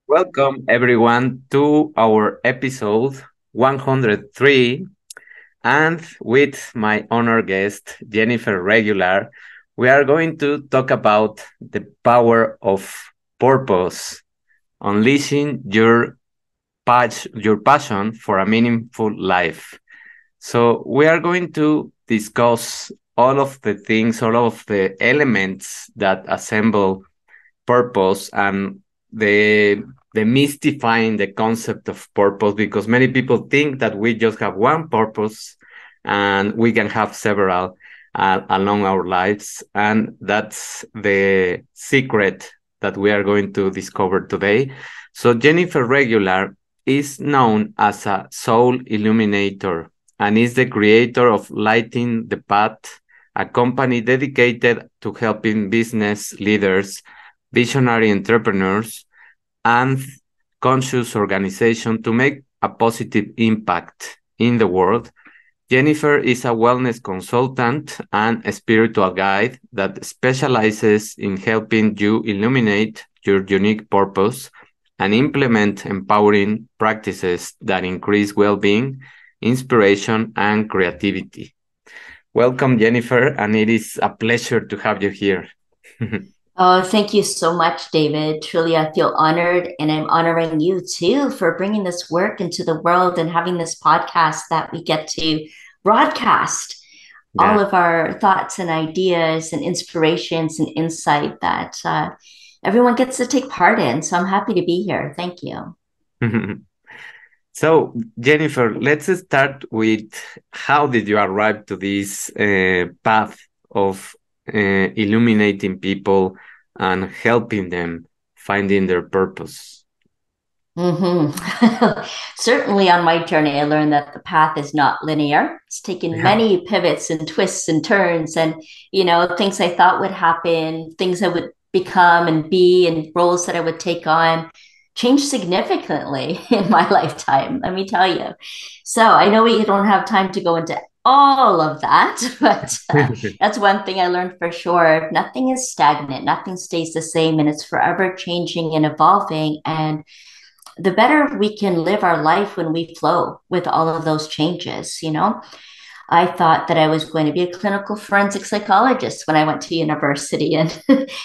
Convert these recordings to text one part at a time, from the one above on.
Welcome everyone to our episode 103. And with my honor guest, Jennifer Regular, we are going to talk about the power of purpose, unleashing your passion for a meaningful life. So, we are going to discuss all of the things, all of the elements that assemble purpose and the demystifying the concept of purpose, because many people think that we just have one purpose and we can have several along our lives, and that's the secret that we are going to discover today. So Jennifer Regular is known as a soul illuminator and is the creator of Lighting the Path, a company dedicated to helping business leaders, visionary entrepreneurs, and conscious organization to make a positive impact in the world. Jennifer is a wellness consultant and a spiritual guide that specializes in helping you illuminate your unique purpose and implement empowering practices that increase well being, inspiration, and creativity. Welcome, Jennifer, and it is a pleasure to have you here. Oh, thank you so much, David. Truly, I feel honored, and I'm honoring you too for bringing this work into the world and having this podcast that we get to broadcast Yeah. all of our thoughts and ideas and inspirations and insight that everyone gets to take part in. So I'm happy to be here. Thank you. So, Jennifer, let's start with how did you arrive to this path of illuminating people and helping them finding their purpose? hmm Certainly on my journey, I learned that the path is not linear. It's taken Yeah. many pivots and twists and turns, and things I thought would happen, things I would become and be, and roles that I would take on changed significantly in my lifetime, let me tell you. So I know we don't have time to go into all of that, but that's one thing I learned for sure. Nothing is stagnant, nothing stays the same, and it's forever changing and evolving. And the better we can live our life when we flow with all of those changes. I thought that I was going to be a clinical forensic psychologist when I went to university, and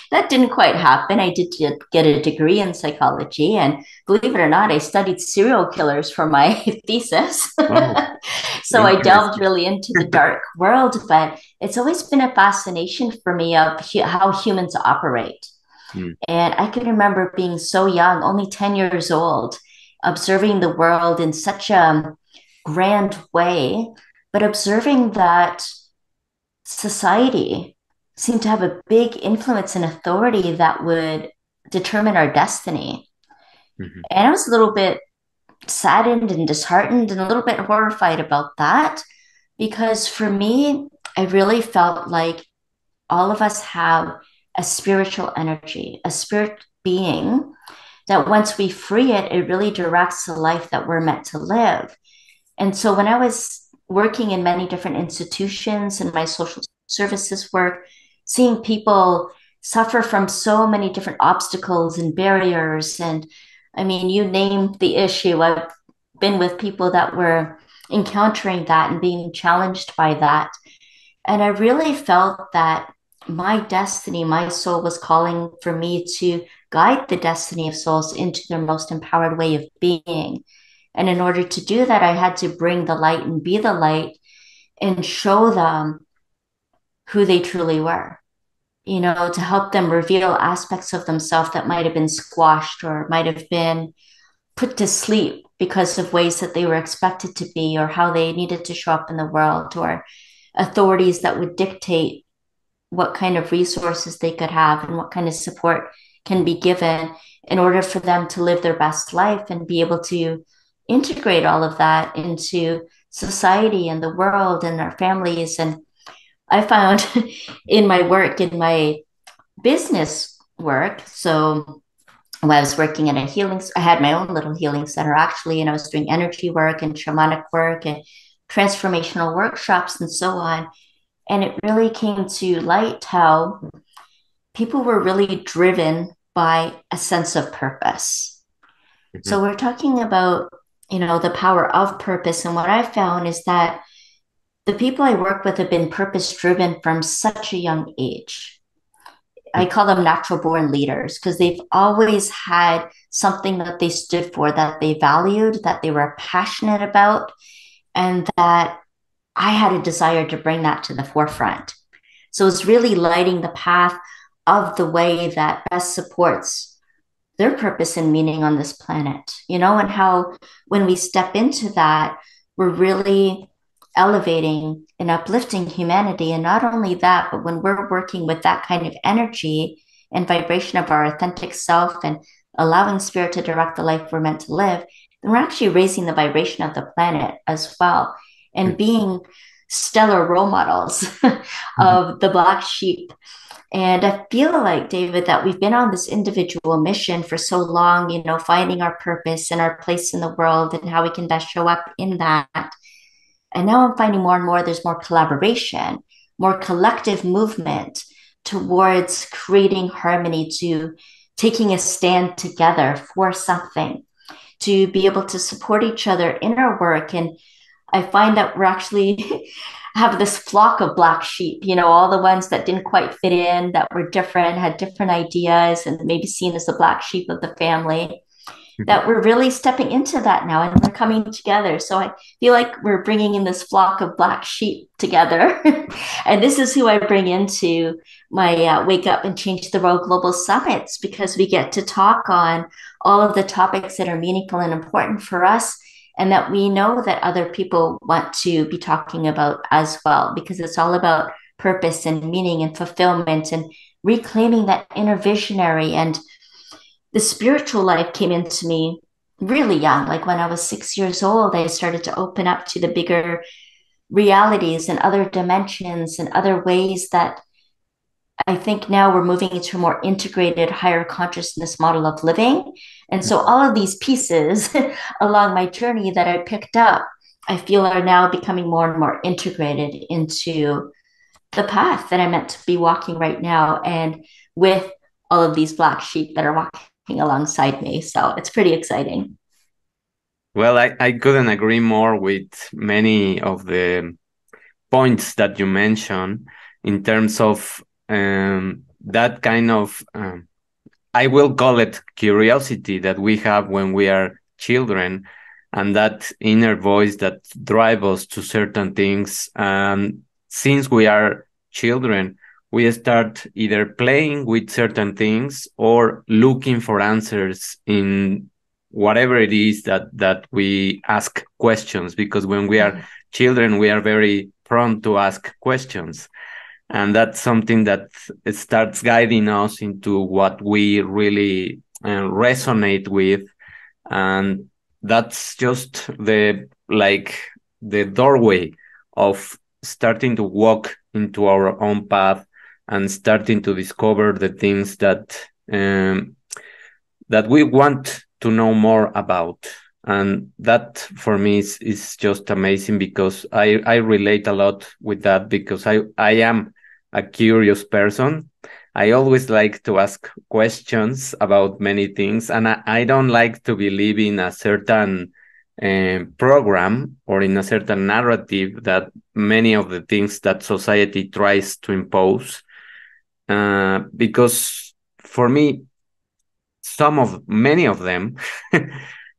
that didn't quite happen. I did get a degree in psychology, and believe it or not, I studied serial killers for my thesis. Wow, So I delved interesting. really into the dark world, but it's always been a fascination for me of how humans operate. Mm, And I can remember being so young, only 10 years old, observing the world in such a grand way, but observing that society seemed to have a big influence and authority that would determine our destiny. mhm. And I was a little bit saddened and disheartened and a little bit horrified about that because for me, I really felt like all of us have a spiritual energy, a spirit being that once we free it, it really directs the life that we're meant to live. And so when I was working in many different institutions and my social services work, seeing people suffer from so many different obstacles and barriers. And I mean, you name the issue. I've been with people that were encountering that and being challenged by that. And I really felt that my destiny, my soul was calling for me to guide the destiny of souls into their most empowered way of being. And in order to do that, I had to bring the light and be the light and show them who they truly were, to help them reveal aspects of themselves that might have been squashed or might have been put to sleep because of ways that they were expected to be or how they needed to show up in the world or authorities that would dictate what kind of resources they could have and what kind of support can be given in order for them to live their best life and be able to integrate all of that into society and the world and our families. And I found in my work, in my business work, so when I was working at I had my own little healing center actually, and I was doing energy work and shamanic work and transformational workshops and so on. And it really came to light how people were really driven by a sense of purpose. So Mhm. we're talking about, the power of purpose. And what I found is that the people I work with have been purpose driven from such a young age. I call them natural born leaders because they've always had something that they stood for, that they valued, that they were passionate about, and that I had a desire to bring that to the forefront. So it's really lighting the path of the way that best supports their purpose and meaning on this planet, and how when we step into that, we're really elevating and uplifting humanity. And not only that, but when we're working with that kind of energy and vibration of our authentic self and allowing spirit to direct the life we're meant to live, then we're actually raising the vibration of the planet as well and being stellar role models of the black sheep. And I feel like, David, that we've been on this individual mission for so long, finding our purpose and our place in the world and how we can best show up in that. And now I'm finding more and more there's more collaboration, more collective movement towards creating harmony, to taking a stand together for something, to be able to support each other in our work. And I find that we're actually have this flock of black sheep, all the ones that didn't quite fit in, that were different, had different ideas, and maybe seen as the black sheep of the family, that we're really stepping into that now and we're coming together. So I feel like we're bringing in this flock of black sheep together. And this is who I bring into my Wake Up and Change the World Global Summits, because we get to talk on all of the topics that are meaningful and important for us, and that we know that other people want to be talking about as well, because it's all about purpose and meaning and fulfillment and reclaiming that inner visionary. And the spiritual life came into me really young. Like when I was 6 years old, I started to open up to the bigger realities and other dimensions and other ways that I think now we're moving into a more integrated, higher consciousness model of living. And so all of these pieces along my journey that I picked up, I feel are now becoming more and more integrated into the path that I'm meant to be walking right now, and with all of these black sheep that are walking alongside me. So it's pretty exciting. Well, I couldn't agree more with many of the points that you mentioned in terms of that kind of, I will call it curiosity that we have when we are children, and that inner voice that drives us to certain things. And since we are children, we start either playing with certain things or looking for answers in whatever it is that we ask questions, because when we are children we are very prone to ask questions, and that's something that it starts guiding us into what we really resonate with. And that's just the doorway of starting to walk into our own path and starting to discover the things um, that we want to know more about. And that for me is just amazing, because I relate a lot with that, because I am a curious person. I always like to ask questions about many things, and I don't like to believe in a certain program or in a certain narrative that many of the things that society tries to impose, because for me many of them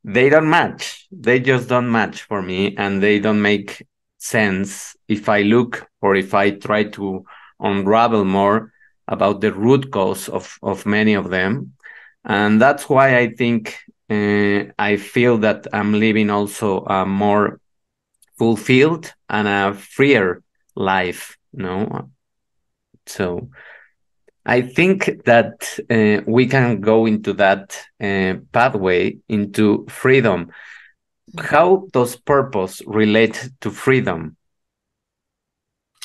they don't match, they just don't match for me, and they don't make sense if I look or if I try to unravel more about the root cause of many of them. And that's why I think I feel that I'm living also a more fulfilled and a freer life, so I think that we can go into that pathway into freedom. How does purpose relate to freedom?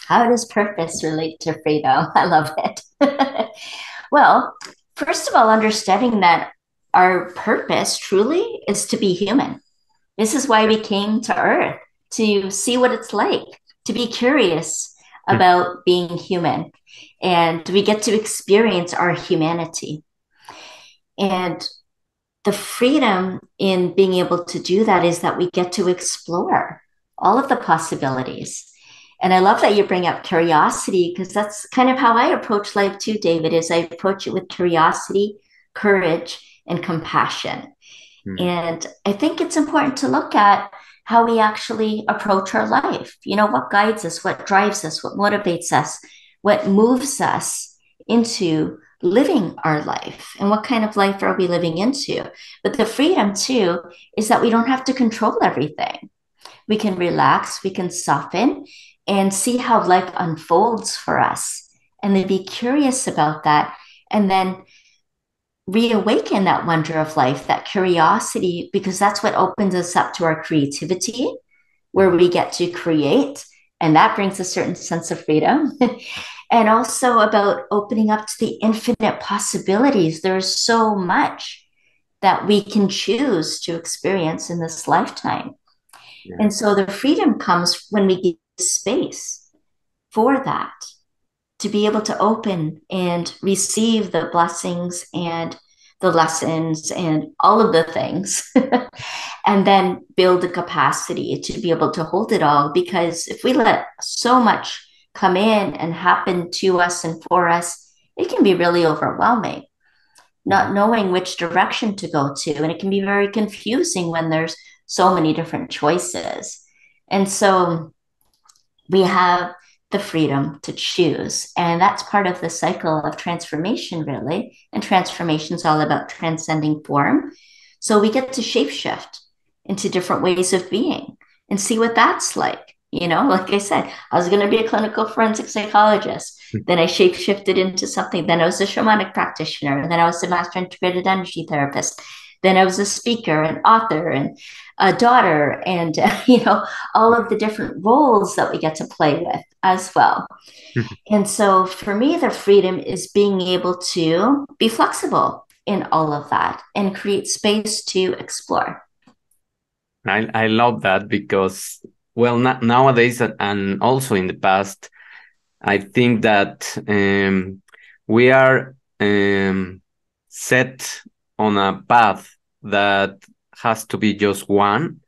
How does purpose relate to freedom? I love it. Well, first of all, understanding that our purpose truly is to be human. This is why we came to Earth, to see what it's like, to be curious about being human. And we get to experience our humanity. And the freedom in being able to do that is that we get to explore all of the possibilities. And I love that you bring up curiosity because that's kind of how I approach life too, David, is I approach it with curiosity, courage, and compassion. Mm. And I think it's important to look at how we actually approach our life. You know, what guides us, what drives us, what motivates us, what moves us into living our life, and what kind of life are we living into. But the freedom, too, is that we don't have to control everything. We can relax, we can soften, and see how life unfolds for us, and then be curious about that. And then reawaken that wonder of life, that curiosity, because that's what opens us up to our creativity, where we get to create. And that brings a certain sense of freedom. And also about opening up to the infinite possibilities. There's so much that we can choose to experience in this lifetime. And Yes. so the freedom comes when we give space for that, to be able to open and receive the blessings and the lessons and all of the things, and then build the capacity to be able to hold it all. Because if we let so much come in and happen to us and for us, it can be really overwhelming, Mhm. not knowing which direction to go to. And it can be very confusing when there's so many different choices. And so we have the freedom to choose. And that's part of the cycle of transformation, really. And transformation is all about transcending form. So we get to shapeshift into different ways of being and see what that's like. You know, like I said, I was going to be a clinical forensic psychologist. Then I shapeshifted into something. Then I was a shamanic practitioner. And then I was a master integrated energy therapist. Then I was a speaker and author and a daughter and, you know, all of the different roles that we get to play with as well. And so for me, the freedom is being able to be flexible in all of that and create space to explore. I love that because, well, nowadays and also in the past, I think that we are set on a path that has to be just one,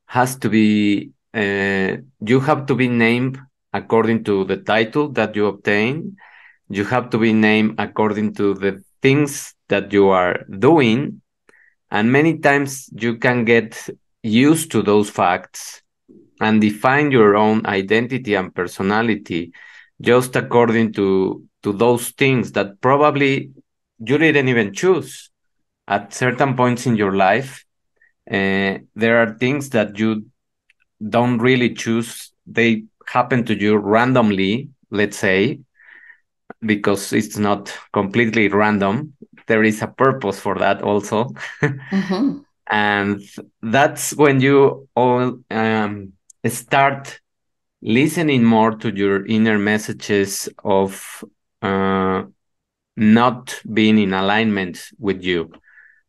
has to be, you have to be named according to the title that you obtain. You have to be named according to the things that you are doing. And many times you can get used to those facts and define your own identity and personality just according to those things that probably you didn't even choose at certain points in your life. There are things that you don't really choose, they happen to you randomly, let's say, because it's not completely random. There is a purpose for that also. Mm-hmm. And that's when you all start listening more to your inner messages of uh, not being in alignment with you.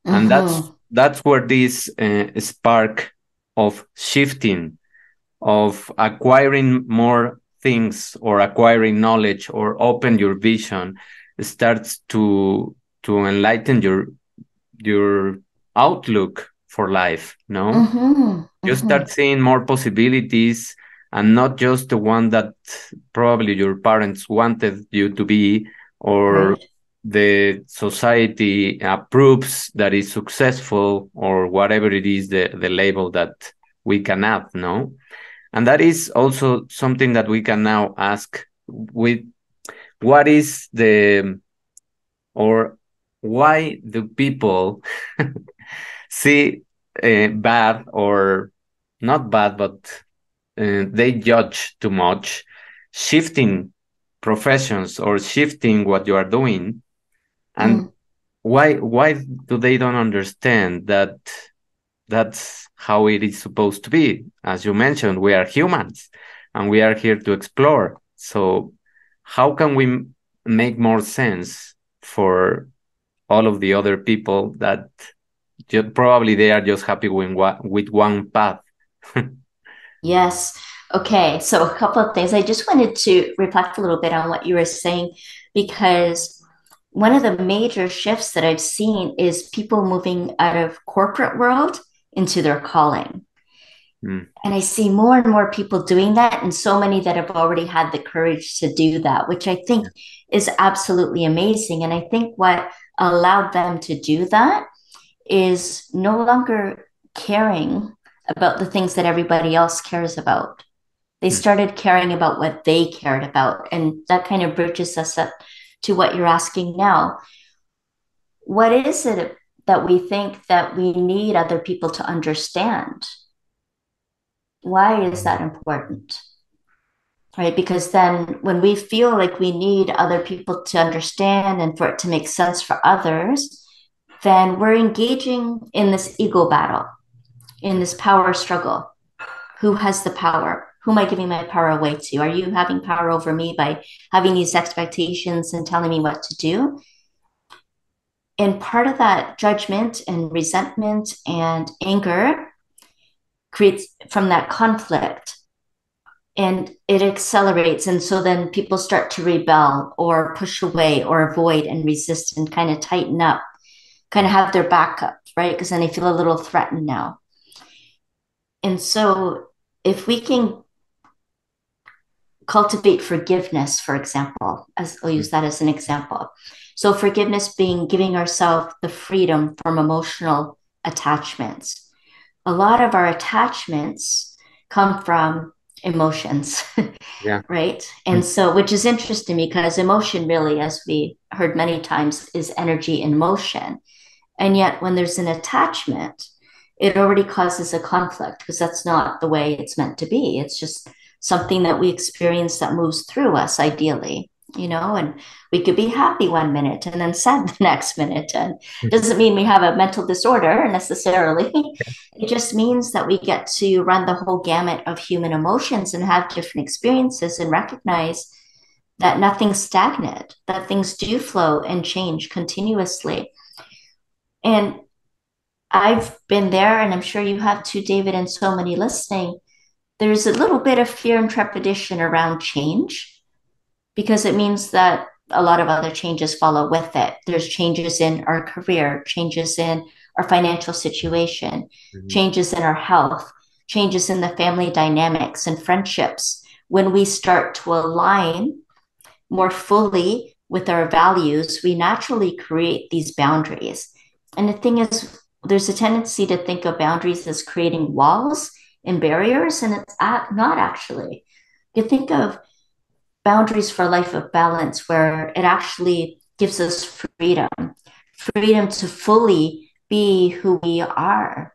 And Mm-hmm. that's where this spark of shifting, of acquiring more things or acquiring knowledge or open your vision starts to enlighten your outlook for life, no? Mm-hmm. You Mm-hmm. start seeing more possibilities and not just the one that probably your parents wanted you to be or Right. the society approves that is successful or whatever it is the label that we can add, no? And that is also something that we can now ask with what is the or why do people see bad or not bad, but they judge too much, shifting professions or shifting what you are doing, and Mm. why do they don't understand that that's how it is supposed to be? As you mentioned, we are humans, and we are here to explore. So, how can we make more sense for all of the other people that probably they are just happy with one path? Yes. Okay. So a couple of things. I just wanted to reflect a little bit on what you were saying because one of the major shifts that I've seen is people moving out of corporate world into their calling. Mm, And I see more and more people doing that, and so many that have already had the courage to do that, which I think yeah. is absolutely amazing. And I think what allowed them to do that is no longer caring about the things that everybody else cares about. They Mm, started caring about what they cared about. And that kind of bridges us up to what you're asking now. What is it that we think that we need other people to understand? Why is that important? Right? Because then when we feel like we need other people to understand and for it to make sense for others, then we're engaging in this ego battle, in this power struggle. Who has the power? Who am I giving my power away to? Are you having power over me by having these expectations and telling me what to do? And part of that judgment and resentment and anger creates from that conflict, and it accelerates. And so then people start to rebel or push away or avoid and resist and kind of tighten up, kind of have their back up, right? Because then they feel a little threatened now. And so if we can cultivate forgiveness, for example, as I'll use mm, that as an example. So forgiveness being giving ourselves the freedom from emotional attachments. A lot of our attachments come from emotions, yeah. right? And Mm, so, which is interesting because emotion, really, as we heard many times, is energy in motion. And yet, when there's an attachment, it already causes a conflict because that's not the way it's meant to be. It's just something that we experience that moves through us, ideally, and we could be happy one minute and then sad the next minute. And mm, doesn't mean we have a mental disorder necessarily. It just means that we get to run the whole gamut of human emotions and have different experiences and recognize that nothing's stagnant, that things do flow and change continuously. And I've been there, and I'm sure you have too, David, and so many listening. There's a little bit of fear and trepidation around change because it means that a lot of other changes follow with it. There's changes in our career, changes in our financial situation, mhm, changes in our health, changes in the family dynamics and friendships. When we start to align more fully with our values, we naturally create these boundaries. And the thing is, there's a tendency to think of boundaries as creating walls and barriers, and it's not actually. You think of boundaries for a life of balance, where it actually gives us freedom to fully be who we are.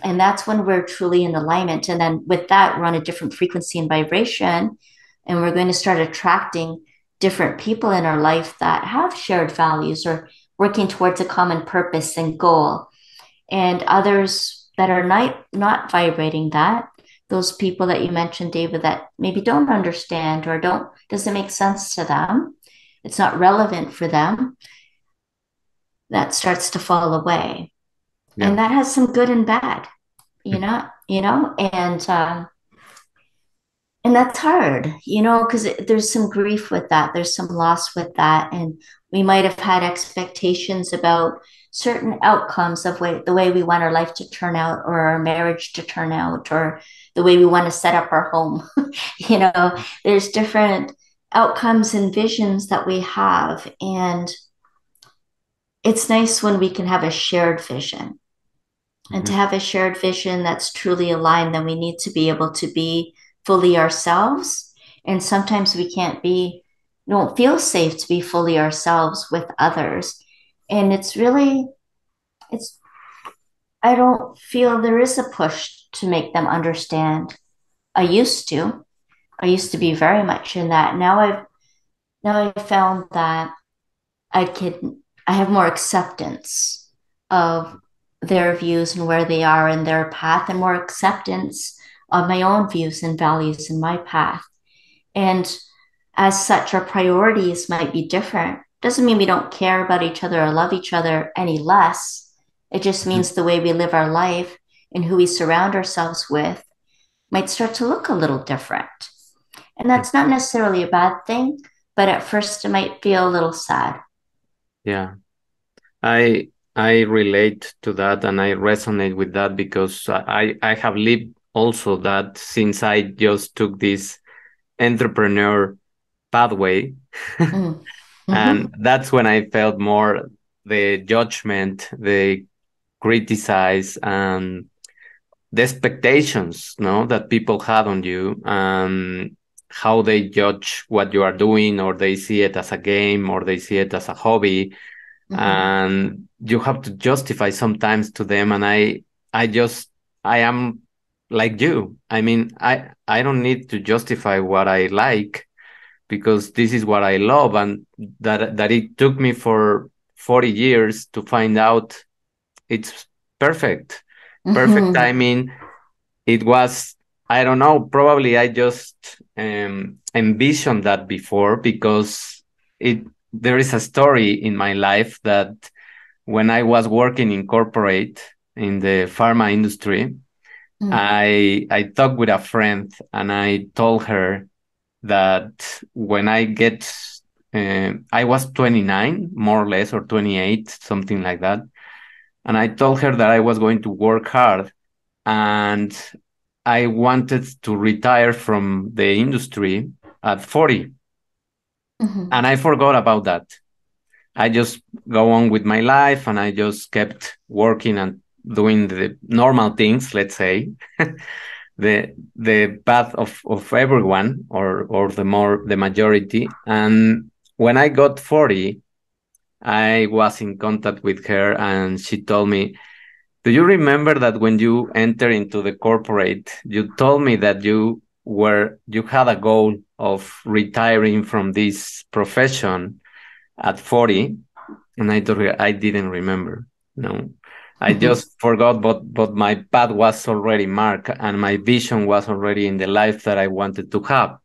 And that's when we're truly in alignment. And then with that, we're on a different frequency and vibration. And we're going to start attracting different people in our life that have shared values or working towards a common purpose and goal. And others that are not vibrating that, those people that you mentioned, David, that maybe don't understand or don't doesn't make sense to them, it's not relevant for them, that starts to fall away. yeah. And that has some good and bad, and that's hard, because there's some grief with that, there's some loss with that, and we might have had expectations about certain outcomes of the way we want our life to turn out or our marriage to turn out or the way we want to set up our home. There's different outcomes and visions that we have, and it's nice when we can have a shared vision. And to Mhm, have a shared vision that's truly aligned, then we need to be able to be fully ourselves. And sometimes we can't be, don't feel safe to be fully ourselves with others. And it's, I don't feel there is a push to make them understand. I used to. I used to be very much in that. Now I've found that I can I have more acceptance of their views and where they are in their path, and more acceptance of my own views and values in my path. And as such, our priorities might be different. Doesn't mean we don't care about each other or love each other any less. It just mhm, means the way we live our life and who we surround ourselves with might start to look a little different. And mm, that's not necessarily a bad thing, but at first it might feel a little sad. Yeah. I I relate to that and I resonate with that because I have lived also that since I just took this entrepreneur pathway. Mm. And Mm-hmm. that's when I felt more the judgment, the criticize, and the expectations, no, that people had on you, how they judge what you are doing, or they see it as a game, or they see it as a hobby, Mm-hmm. and you have to justify sometimes to them. And I just, I am like you. I mean, I don't need to justify what I like because this is what I love, and that it took me for 40 years to find out it's perfect. Perfect Mm-hmm. timing. It was, I don't know, probably I just envisioned that before because it there is a story in my life that when I was working in corporate in the pharma industry, I talked with a friend and I told her that when I get I was 29 more or less, or 28, something like that, and I told her that I was going to work hard and I wanted to retire from the industry at 40. Mm-hmm. And I forgot about that. I just go on with my life and I just kept working and doing the normal things, let's say, the path of everyone, or the majority. And when I got 40, I was in contact with her and she told me, do you remember that when you enter into the corporate, you told me that you had a goal of retiring from this profession at 40? And I told her I didn't remember. No. I Mm-hmm. just forgot, but my path was already marked and my vision was already in the life that I wanted to have.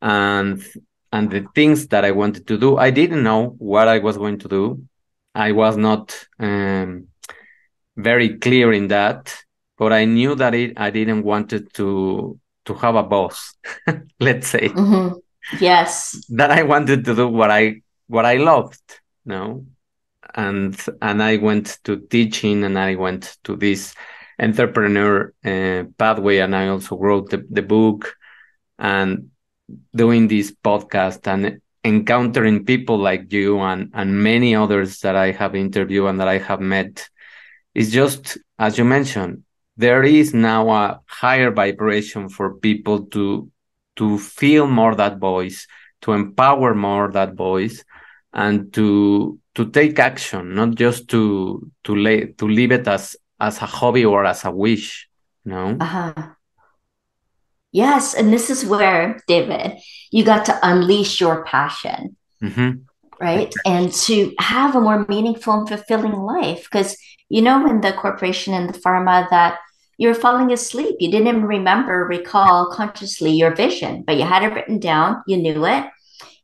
And and the things that I wanted to do, I didn't know what I was going to do. I was not very clear in that, but I knew that I didn't want it to have a boss, let's say, Mm-hmm. Yes. that I wanted to do what I loved, no, and I went to teaching and I went to this entrepreneur pathway, and I also wrote the book and doing this podcast and encountering people like you and many others that I have interviewed and that I have met. It's just, as you mentioned, there is now a higher vibration for people to feel more that voice, to empower more that voice, and to take action, not just to leave it as a hobby or as a wish. No. Uh-huh. Yes. And this is where, David, you got to unleash your passion, Mm-hmm. right? And to have a more meaningful and fulfilling life. Because you know, in the corporation and the pharma, that you're falling asleep. You didn't even remember, recall consciously your vision, but you had it written down, you knew it,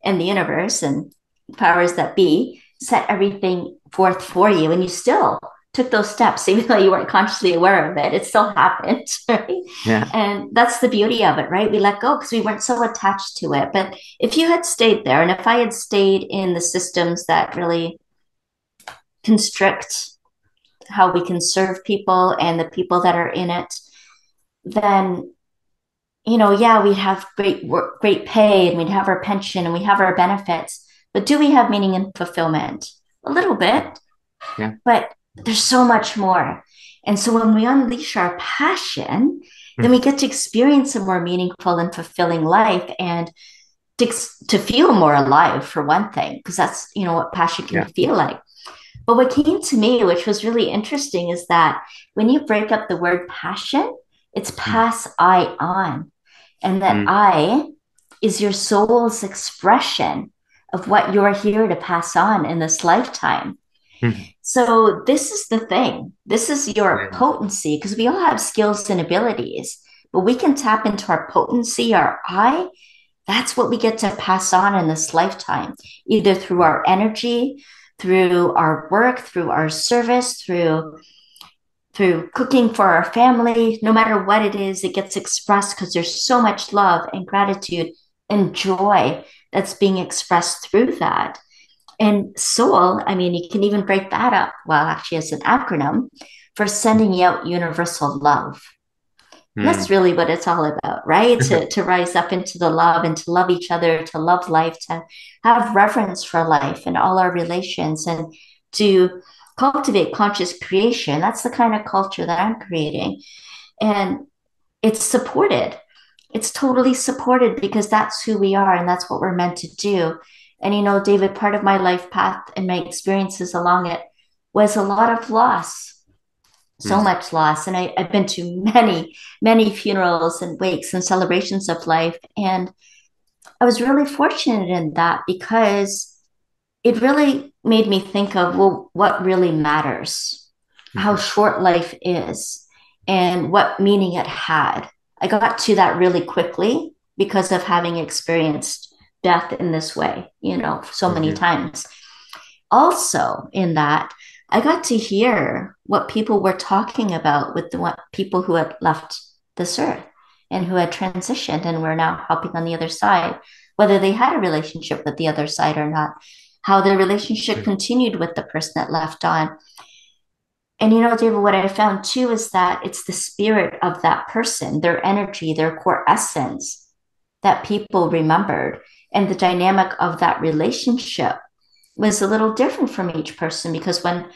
and the universe and powers that be set everything forth for you, and you still took those steps even though you weren't consciously aware of it. It still happened. Right? Yeah. And that's the beauty of it, right? We let go because we weren't so attached to it. But if you had stayed there, and if I had stayed in the systems that really constrict how we can serve people and the people that are in it, then yeah, we'd have great work, great pay, and we'd have our pension and we have our benefits. But do we have meaning and fulfillment? A little bit, Yeah. but there's so much more. And so when we unleash our passion, then we get to experience a more meaningful and fulfilling life, and to, to feel more alive, for one thing, because that's what passion can Yeah. feel like. But what came to me, which was really interesting, is that when you break up the word passion, it's Mm, pass I on. And that mm, I is your soul's expression of what you're here to pass on in this lifetime. mm. So, this is the thing. This is your Yeah. potency, because we all have skills and abilities, but we can tap into our potency, our I. That's what we get to pass on in this lifetime, either through our energy, through our work, through our service, through cooking for our family. No matter what it is, it gets expressed because there's so much love and gratitude and joy that's being expressed through that. And soul, I mean, you can even break that up, well, actually, as an acronym for sending out universal love. And that's Mm. really what it's all about, right? To rise up into the love and to love each other, to love life, to have reverence for life and all our relations, and to cultivate conscious creation. That's the kind of culture that I'm creating. And it's supported. It's totally supported because that's who we are and that's what we're meant to do. And, David, part of my life path and my experiences along it was a lot of loss, so Mm. much loss. And I've been to many, many funerals and wakes and celebrations of life. And I was really fortunate in that because it really made me think of, well, what really matters, how Mhm. short life is, and what meaning it had. I got to that really quickly because of having experienced death in this way, so many Mhm. times. Also, in that, I got to hear what people were talking about with the people who had left this earth and who had transitioned and were now helping on the other side, whether they had a relationship with the other side or not, how their relationship continued with the person that left on. And David, what I found too is that it's the spirit of that person, their energy, their core essence that people remembered. And the dynamic of that relationship was a little different from each person because when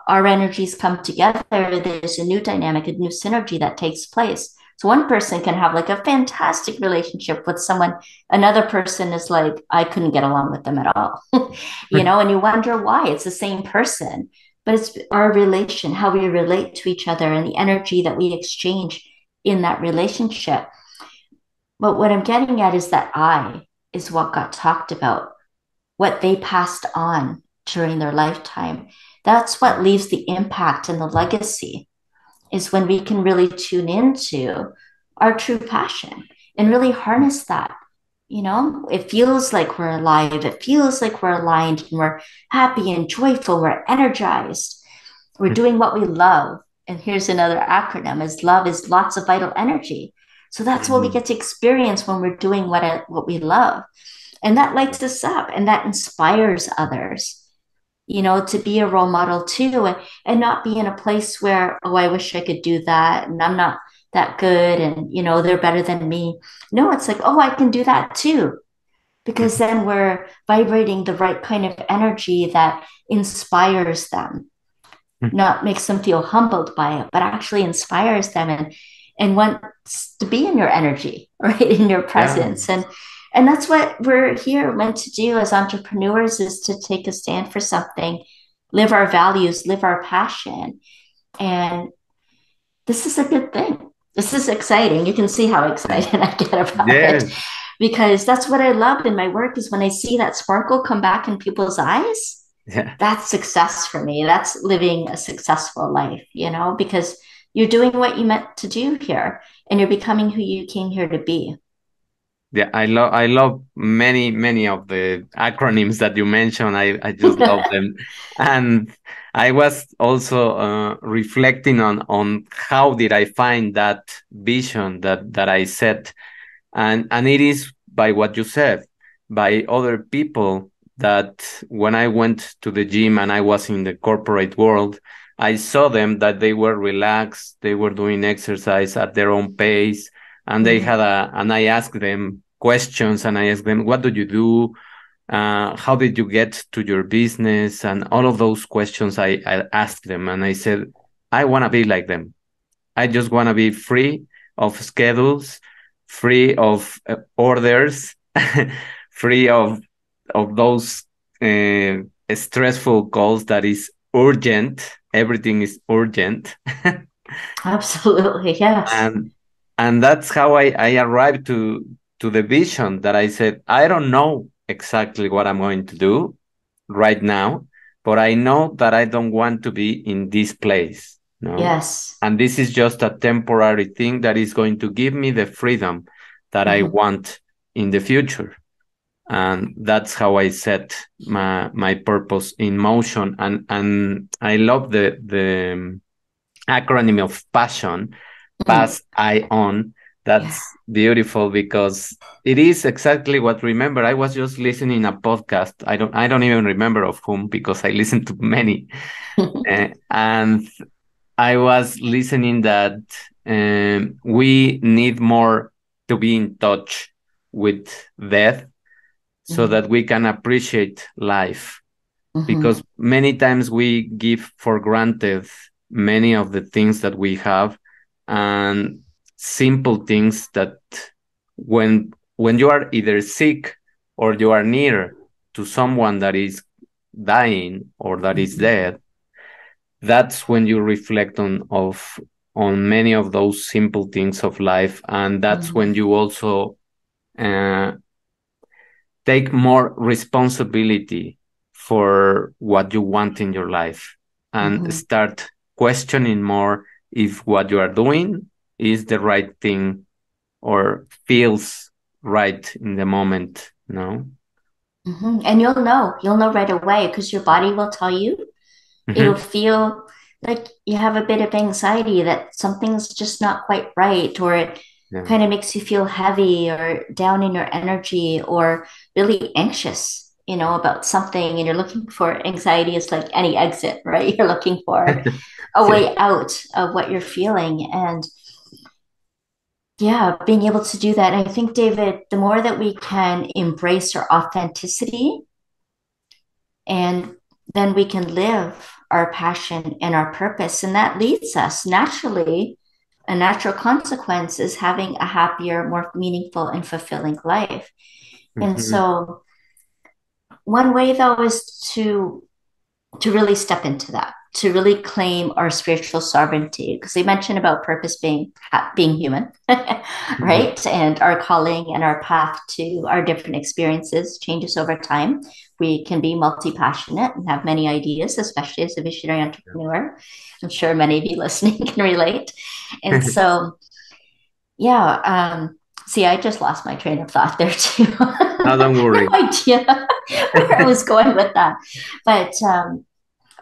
our energies come together, there's a new dynamic, a new synergy that takes place. So one person can have like a fantastic relationship with someone, another person is like, I couldn't get along with them at all, and you wonder why. It's the same person, but it's our relation, how we relate to each other, and the energy that we exchange in that relationship. But what I'm getting at is that I is what got talked about, what they passed on during their lifetime. That's what leaves the impact and the legacy, is when we can really tune into our true passion and really harness that. It feels like we're alive, it feels like we're aligned, and we're happy and joyful, we're energized, we're doing what we love. And here's another acronym: is love is lots of vital energy. So that's what we Mhm. get to experience when we're doing what we love, and that lights us up and that inspires others, to be a role model too, and not be in a place where, oh, I wish I could do that and I'm not that good, and they're better than me. No, it's like, oh, I can do that too, because then we're vibrating the right kind of energy that inspires them, not makes them feel humbled by it, but actually inspires them and wants to be in your energy, right? In your Yeah. presence. And that's what we're here meant to do as entrepreneurs, is to take a stand for something, live our values, live our passion. And this is a good thing. This is exciting. You can see how excited I get about it, Yes. because that's what I love in my work, is when I see that sparkle come back in people's eyes. Yeah. That's success for me. That's living a successful life, because you're doing what you meant to do here and you're becoming who you came here to be. Yeah, I love many of the acronyms that you mentioned. I just love them. And I was also reflecting on how did I find that vision that I set. And it is by what you said, by other people, that when I went to the gym and I was in the corporate world, I saw them that they were relaxed, they were doing exercise at their own pace, and they Mm, had and I asked them questions, and I asked them, what do you do? How did you get to your business? And all of those questions I asked them, and I said, I want to be like them. I just want to be free of schedules, free of orders, free of those uh, stressful calls that is urgent. Everything is urgent. absolutely. Yes. and and that's how I arrived to the vision that I said, I don't know exactly what I'm going to do right now, but I know that I don't want to be in this place. No. Yes. And this is just a temporary thing that is going to give me the freedom that I Mhm. want in the future. And that's how I set my purpose in motion. And I love the acronym of passion, Mm. pass I on, Yeah. That's beautiful because it is exactly what. Remember, I was just listening a podcast. I don't even remember of whom because I listened to many. And I was listening that we need more to be in touch with death so Mhm. that we can appreciate life, because Mhm. many times we give for granted many of the things that we have, and simple things that when you are either sick or you are near to someone that is dying or that is Mhm. dead, that's when you reflect on many of those simple things of life, and that's when Mhm. you also uh, take more responsibility for what you want in your life and Mhm. start questioning more if what you are doing is the right thing or feels right in the moment, no? And you'll know right away because your body will tell you. It'll Mm-hmm. feel like you have a bit of anxiety that something's just not quite right, or it Yeah. kind of makes you feel heavy or down in your energy or really anxious, about something. And you're looking for anxiety is like any exit, right? You're looking for a Yeah. way out of what you're feeling. And yeah, being able to do that. And I think, David, the more that we can embrace our authenticity, and then we can live our passion and our purpose. And that leads us naturally, a natural consequence is having a happier, more meaningful, and fulfilling life. And Mm-hmm. so, one way though is to really step into that, to really claim our spiritual sovereignty. Because they mentioned about purpose being human, Mm-hmm. right? And our calling and our path to our different experiences changes over time. We can be multi passionate and have many ideas, especially as a visionary entrepreneur. I'm sure many of you listening can relate. And so, yeah, see, I just lost my train of thought there too. No, don't No worry. idea where I was going with that. But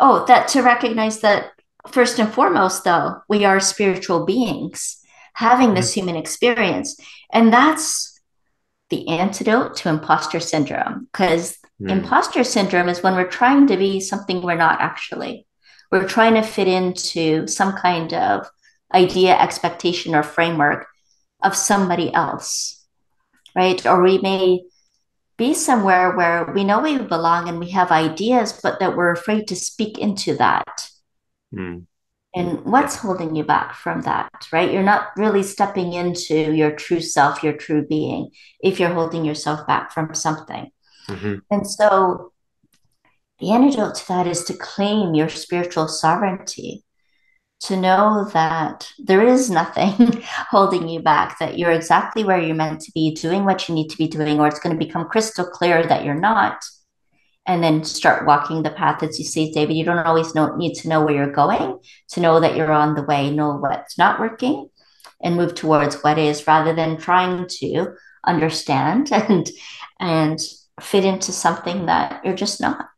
oh, that to recognize that first and foremost, though, we are spiritual beings having this human experience. And that's the antidote to imposter syndrome. Because Mm-hmm. imposter syndrome is when we're trying to be something we're not actually. We're trying to fit into some kind of idea, expectation, or framework of somebody else, right? Or we may be somewhere where we know we belong and we have ideas, but that we're afraid to speak into that. Mm. And Yeah. what's holding you back from that, right? You're not really stepping into your true self, your true being, if you're holding yourself back from something. Mm-hmm. And so the antidote to that is to claim your spiritual sovereignty, to know that there is nothing holding you back, that you're exactly where you're meant to be, doing what you need to be doing, or it's going to become crystal clear that you're not. And then start walking the path. As you say, David, you don't always need to know where you're going to know that you're on the way, know what's not working, and move towards what is, rather than trying to understand and fit into something that you're just not.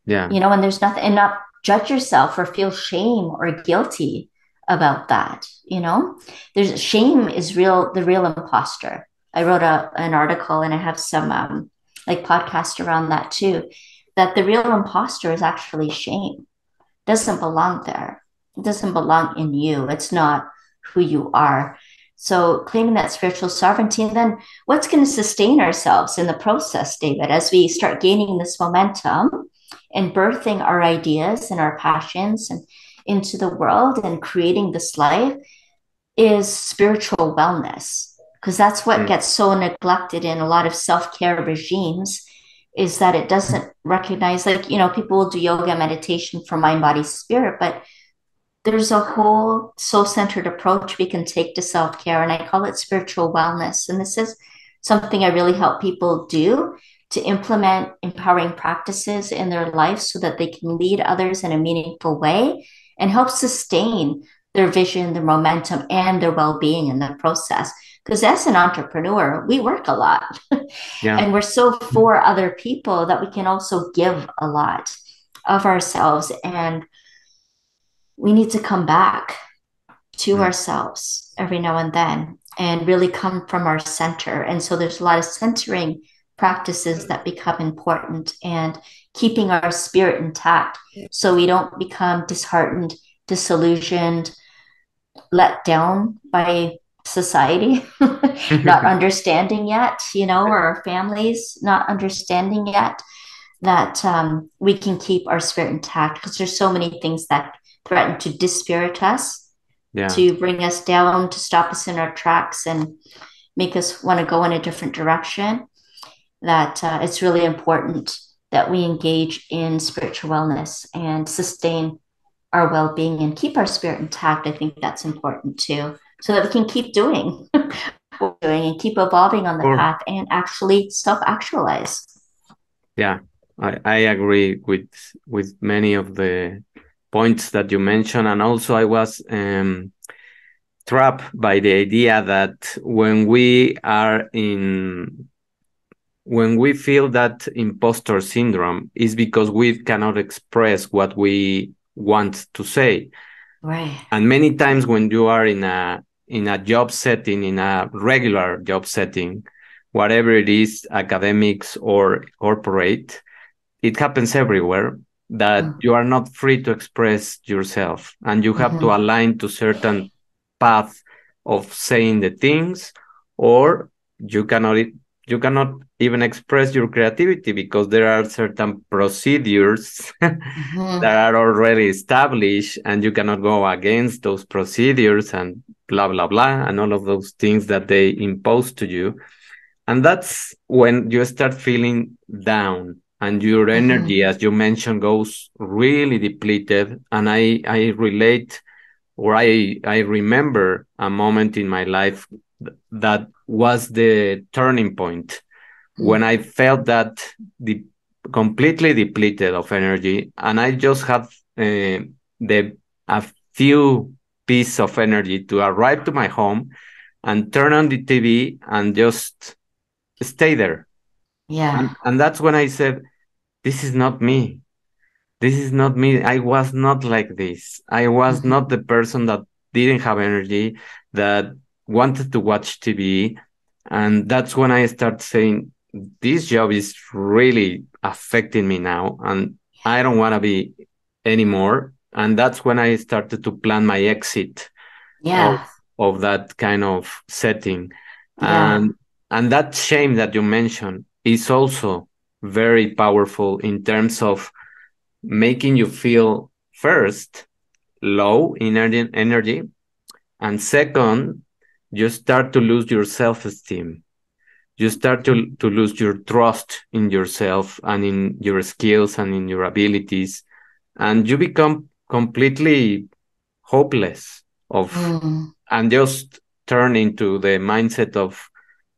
Yeah. And there's nothing, and not judge yourself or feel shame or guilty about that. There's shame is real, the real imposter. I wrote an article and I have some like podcast around that too, that the real imposter is actually shame. It doesn't belong there. It doesn't belong in you. It's not who you are. So claiming that spiritual sovereignty, and then what's going to sustain ourselves in the process, David, as we start gaining this momentum and birthing our ideas and our passions and into the world and creating this life, is spiritual wellness. Because that's what Mm. gets so neglected in a lot of self-care regimes, is that it doesn't recognize, like, people will do yoga, meditation for mind, body, spirit, but there's a whole soul-centered approach we can take to self-care, and I call it spiritual wellness. And this is something I really help people do, to implement empowering practices in their life so that they can lead others in a meaningful way and help sustain their vision, their momentum, and their well-being in the process. Because as an entrepreneur, we work a lot Yeah. and we're so for other people that we can also give a lot of ourselves. And we need to come back to Mm. ourselves every now and then. and really come from our center. And so there's a lot of centering practices that become important and keeping our spirit intact so we don't become disheartened, disillusioned, let down by society, not understanding yet, or our families not understanding yet that we can keep our spirit intact because there's so many things that threaten to dispirit us, Yeah. to bring us down, to stop us in our tracks and make us want to go in a different direction. That it's really important that we engage in spiritual wellness and sustain our well-being and keep our spirit intact. I think that's important too, so that we can keep doing what we're doing and keep evolving on the Or path and actually self-actualize. yeah, I agree with many of the points that you mentioned, and also I was trapped by the idea that when we feel that imposter syndrome is because we cannot express what we want to say. Right. And many times when you are in a job setting, in a regular job setting, whatever it is, academics or corporate, it happens everywhere that Mm-hmm. you are not free to express yourself and you have to Mm-hmm. align to certain path of saying the things, or you cannot you cannot even express your creativity because there are certain procedures Mm-hmm. that are already established and you cannot go against those procedures and blah blah blah and all of those things that they impose to you. And that's when you start feeling down and your Mm-hmm. energy, as you mentioned, goes really depleted. And I relate, or I remember a moment in my life that was the turning point when I felt that the completely depleted of energy, and I just had the a few pieces of energy to arrive to my home and turn on the TV and just stay there. Yeah. And that's when I said, this is not me. This is not me. I was not like this. I was not Mm-hmm. the person that didn't have energy, that wanted to watch TV. And that's when I start saying, this job is really affecting me now. And I don't want to be anymore. And that's when I started to plan my exit of Yeah. of that kind of setting. Yeah. And that shame that you mentioned is also very powerful in terms of making you feel first low in energy, and second, you start to lose your self-esteem. You start to lose your trust in yourself and in your skills and in your abilities, and you become completely hopeless of Mm. and just turn into the mindset of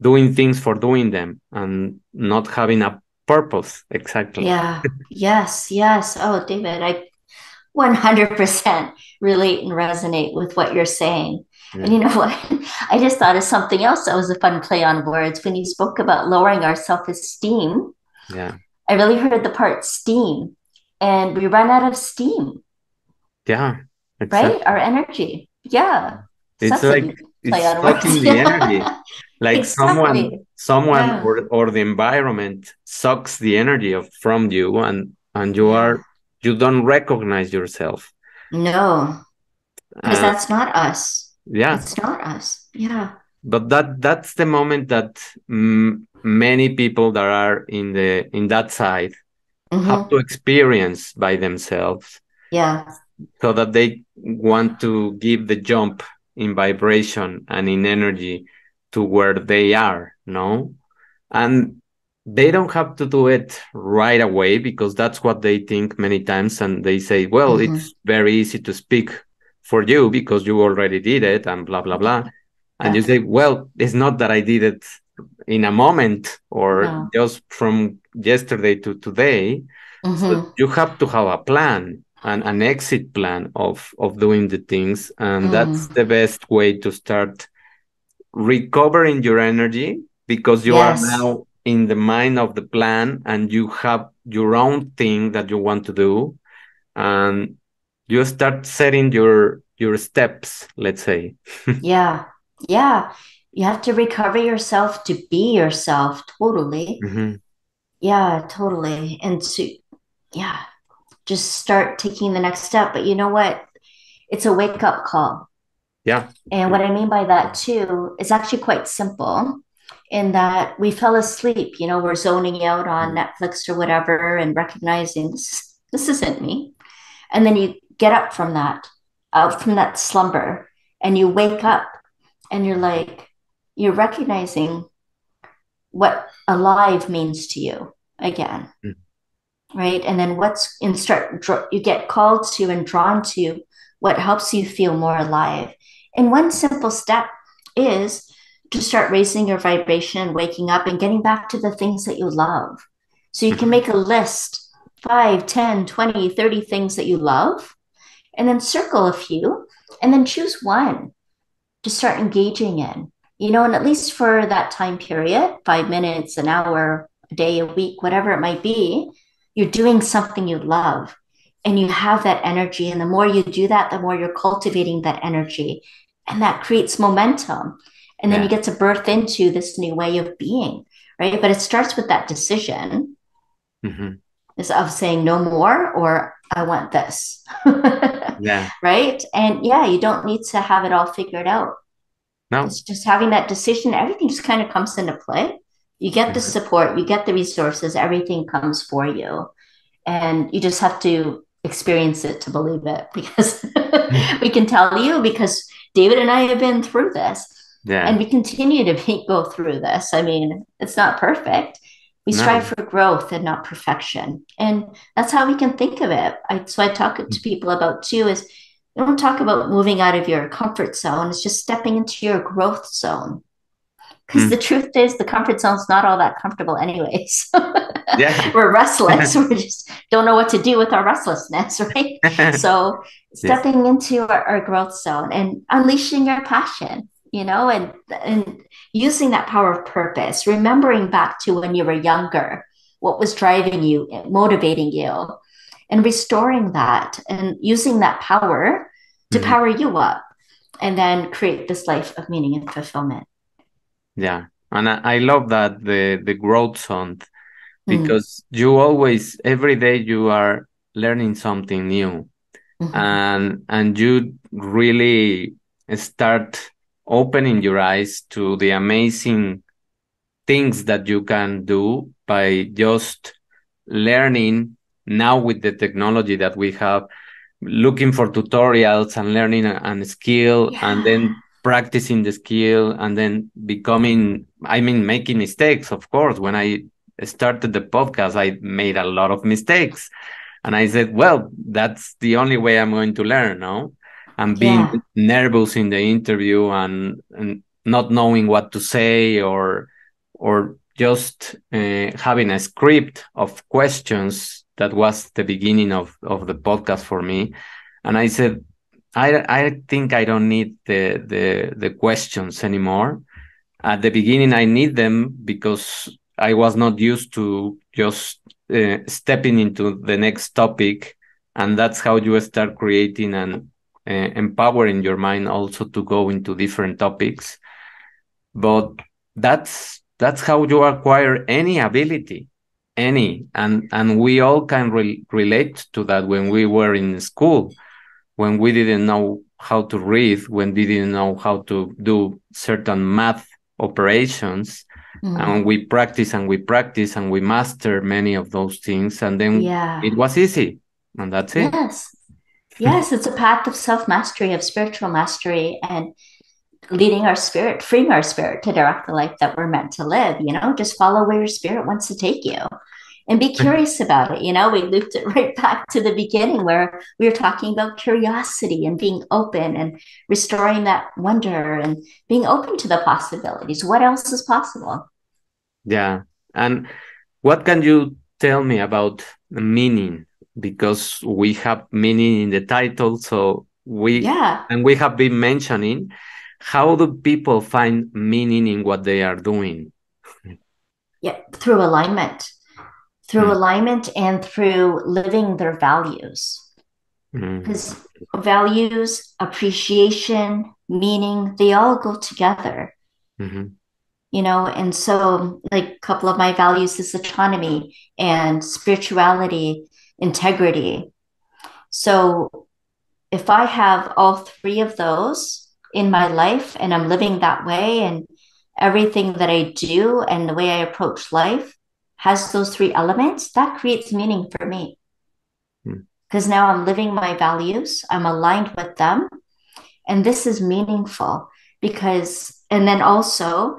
doing things for doing them and not having a purpose exactly. Yeah. Yes. Yes. Oh, David, I 100% relate and resonate with what you're saying. And Yeah, you know what? I just thought of something else that was a fun play on words. When you spoke about lowering our self esteem, yeah, I really heard the part steam, and we run out of steam, yeah, right? Our exactly. energy. Yeah. So It's that's a like good play it's on sucking words. the energy. Like Exactly. someone Yeah. or the environment sucks the energy from you, and Yeah. you don't recognize yourself. No, because Uh, that's not us. yeah, It's not us. Yeah. but that's the moment that many people that are in that side have to Mm-hmm. experience by themselves, Yeah. so that they want to give the jump in vibration and in energy to where they are, no? And they don't have to do it right away because that's what they think many times. And they say, well, Mm-hmm. it's very easy to speak for you because you already did it and blah, blah, blah. And you Yeah. say, well, it's not that I did it in a moment or No. just from yesterday to today. So Mm-hmm. you have to have a plan, an exit plan of doing the things. And that's Mm. the best way to start recovering your energy because you are Yes. now in the mind of the plan and you have your own thing that you want to do, and you start setting your steps, let's say. Yeah. Yeah. You have to recover yourself to be yourself. Totally. Hmm. Yeah, totally. And to, yeah, just start taking the next step. But you know what? It's a wake up call. Yeah. And what I mean by that too is actually quite simple in that we fell asleep, we're zoning out on Mhm. Netflix or whatever and recognizing this isn't me. And then you get up from that, out from that slumber, and you wake up and you're like, you're recognizing what alive means to you again, right? And then you get called to and drawn to what helps you feel more alive. And one simple step is to start raising your vibration and waking up and getting back to the things that you love. So you can Mhm. make a list, 5, 10, 20, 30 things that you love, and then circle a few, and then choose one to start engaging in, and at least for that time period, 5 minutes, an hour, a day, a week, whatever it might be, you're doing something you love and you have that energy. And the more you do that, the more you're cultivating that energy. And that creates momentum. And then you Yeah. get to birth into this new way of being, right? But it starts with that decision Hmm. is of saying no more or I want this. Yeah. Right. And yeah, you don't need to have it all figured out. No. It's just having that decision, everything just kind of comes into play. You get the Mhm. support, you get the resources, everything comes for you. And you just have to experience it to believe it because we can tell you because David and I have been through this and Yeah. we continue to go through this. I mean, it's not perfect. We strive No. for growth and not perfection. And that's how we can think of it. So I talk to people about too is don't talk about moving out of your comfort zone. It's just stepping into your growth zone. Because the Mm. truth is, the comfort zone's not all that comfortable, anyways. Yeah. We're restless. We just don't know what to do with our restlessness, right? So, Yes. stepping into our growth zone and unleashing your passion, and using that power of purpose, remembering back to when you were younger, what was driving you, motivating you, and restoring that and using that power to Mhm. power you up and then create this life of meaning and fulfillment. Yeah. And I love that the growth zone Mm. because you always every day you are learning something new Mhm. and you really start opening your eyes to the amazing things that you can do by just learning now with the technology that we have, looking for tutorials and learning a skill and Yeah. then practicing the skill and then becoming, I mean, making mistakes, of course. When I started the podcast, I made a lot of mistakes. And I said, well, that's the only way I'm going to learn, no? And being Yeah. nervous in the interview and not knowing what to say or just having a script of questions that was the beginning of the podcast for me. And I said, I think I don't need the questions anymore. At the beginning, I need them because I was not used to just stepping into the next topic. And that's how you start creating and empowering your mind also to go into different topics. But that's how you acquire any ability, any, and we all can relate to that when we were in school, when we didn't know how to read, when we didn't know how to do certain math operations, Mm. and we practice and we practice and we master many of those things, and then Yeah. it was easy, and that's it. Yes. Yes. It's a path of self mastery, of spiritual mastery, and leading our spirit, freeing our spirit to direct the life that we're meant to live. Just follow where your spirit wants to take you and be curious about it. We looped it right back to the beginning where we were talking about curiosity and being open and restoring that wonder and being open to the possibilities. What else is possible? Yeah. And what can you tell me about meaning? Because we have meaning in the title, so Yeah. we have been mentioning how do people find meaning in what they are doing? Yeah. Through alignment, through Mm, alignment and through living their values. mm, Because values, appreciation, meaning, they all go together. Mm-hmm. And so like a couple of my values is autonomy and spirituality, integrity. So if I have all three of those in my life and I'm living that way, and everything that I do and the way I approach life has those three elements, that creates meaning for me. Mm. Because now I'm living my values, I'm aligned with them, and this is meaningful and then also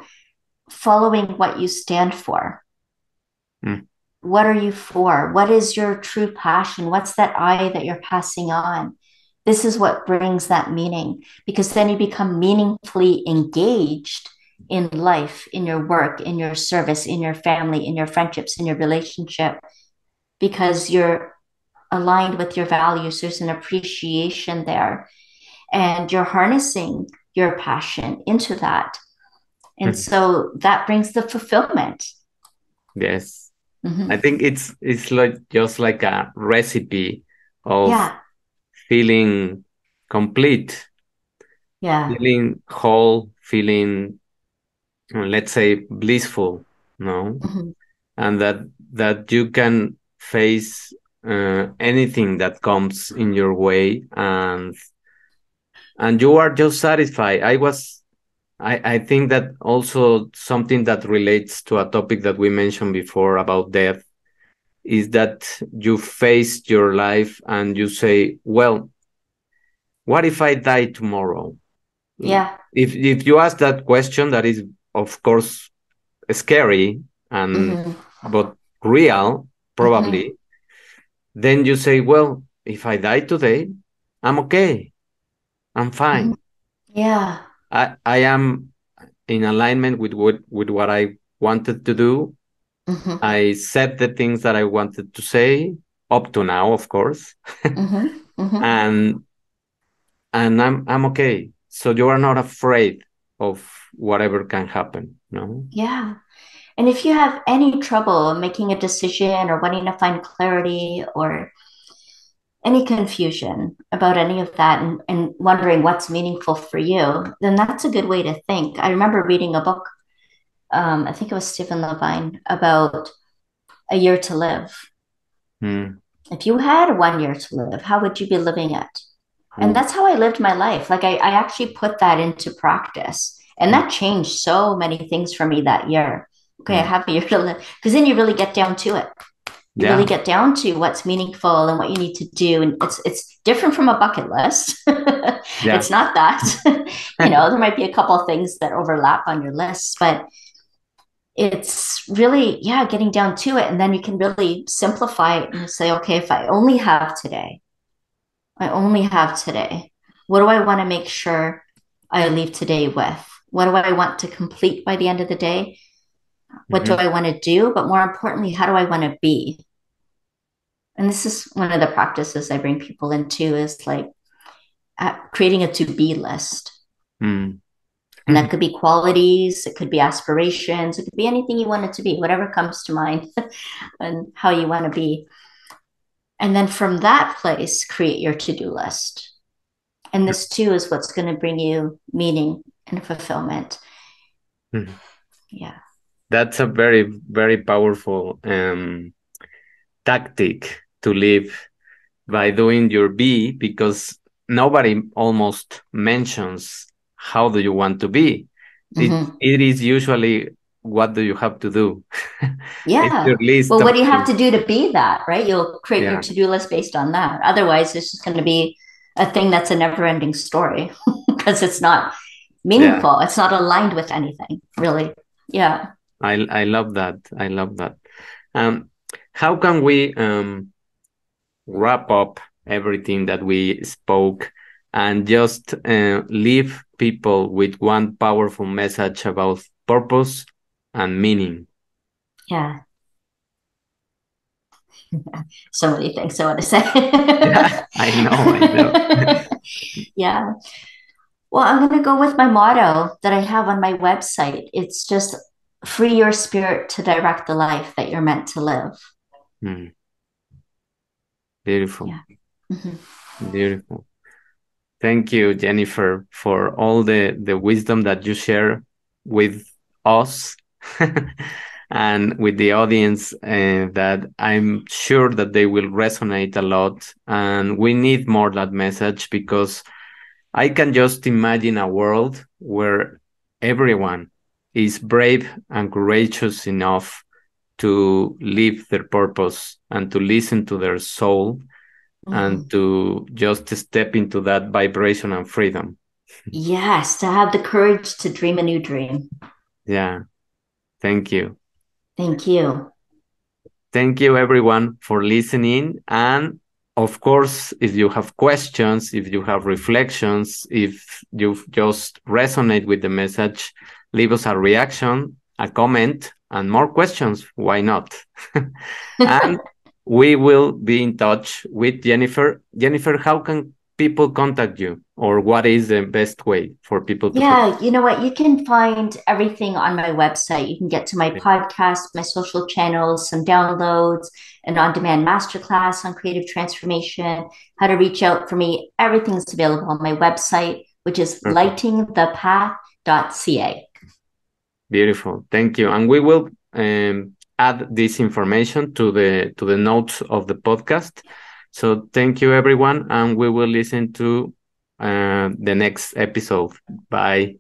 following what you stand for. Mm. What are you for? What is your true passion? What's that I that you're passing on? This is what brings that meaning, because then you become meaningfully engaged in life, in your work, in your service, in your family, in your friendships, in your relationship, because you're aligned with your values. There's an appreciation there, and you're harnessing your passion into that. And Mhm. so that brings the fulfillment. Yes. Mm-hmm. I think it's like just like a recipe of Yeah. feeling complete, Yeah. feeling whole, feeling, let's say, blissful, no? Mm-hmm. And that you can face anything that comes in your way, and you are just satisfied. I think that also something that relates to a topic that we mentioned before about death is that you face your life and you say, well, what if I die tomorrow? Yeah. If you ask that question, that is of course scary and Mm-hmm. but real Mm-hmm. probably, then you say, well, if I die today, I'm okay, I'm Mm-hmm. fine, Yeah. I am in alignment with what I wanted to do. Mm-hmm. I said the things that I wanted to say up to now, of course. Mm-hmm. Mm-hmm. and I'm okay. So you are not afraid of whatever can happen, no? Yeah. And if you have any trouble making a decision or wanting to find clarity or any confusion about any of that, and wondering what's meaningful for you, then that's a good way to think. I remember reading a book, I think it was Stephen Levine, about a year to live. Mm. If you had 1 year to live, how would you be living it? And Ooh. that's how I lived my life. Like I actually put that into practice. And Mm. that changed so many things for me that year. Okay, I Mm. have a year to live. Because then you really get down to it. You really Yeah, get down to what's meaningful and what you need to do. And it's different from a bucket list. yeah. It's not that. There might be a couple of things that overlap on your list, but it's really, yeah, getting down to it. And then you can really simplify it and say, okay, if I only have today, I only have today. What do I want to make sure I leave today with? What do I want to complete by the end of the day? What do Mhm. I want to do? But more importantly, how do I want to be? And this is one of the practices I bring people into, is like creating a to be list. Mm. And that could be qualities, it could be aspirations, it could be anything you want it to be, whatever comes to mind and how you want to be. And then from that place, create your to do list. And this too is what's going to bring you meaning and fulfillment. Mhm. Yeah. That's a very, very powerful tactic to live by doing your be, because nobody almost mentions how do you want to be. Mm-hmm. It is usually what do you have to do. It's your Yeah. list Well, of what do you have things. to do to be that, right? You'll create your Yeah, to do list based on that. Otherwise, it's just going to be a thing that's a never ending story because it's not yeah. meaningful. It's not aligned with anything, really. Yeah. I love that. I love that. Um, how can we wrap up everything that we spoke and just leave people with one powerful message about purpose and meaning? Yeah. So many things I want to say. Yeah, I know, I know. Yeah. Well, I'm going to go with my motto that I have on my website. It's just free your spirit to direct the life that you're meant to live. Mm, beautiful, Yeah. Mhm. beautiful. Thank you, Jennifer, for all the wisdom that you share. with us and with the audience, that I'm sure that they will resonate a lot. And we need more that message, because I can just imagine a world where everyone is brave and courageous enough to live their purpose and to listen to their soul and Mhm. to just step into that vibration and freedom. Yes, to have the courage to dream a new dream. Yeah, thank you. Thank you. Thank you, everyone, for listening. And of course, if you have questions, if you have reflections, if you just resonate with the message, leave us a reaction, a comment, and more questions. Why not? And we will be in touch with Jennifer. Jennifer, how can people contact you, or what is the best way for people to contact Yeah, you know what? You can find everything on my website. You can get to my you? podcast, my social channels, some downloads, an on demand masterclass on creative transformation, how to reach out for me. Everything's available on my website, which is Perfect. lightingthepath.ca. Beautiful. Thank you. And we will add this information to the notes of the podcast. So thank you, everyone, and we will listen to the next episode. Bye.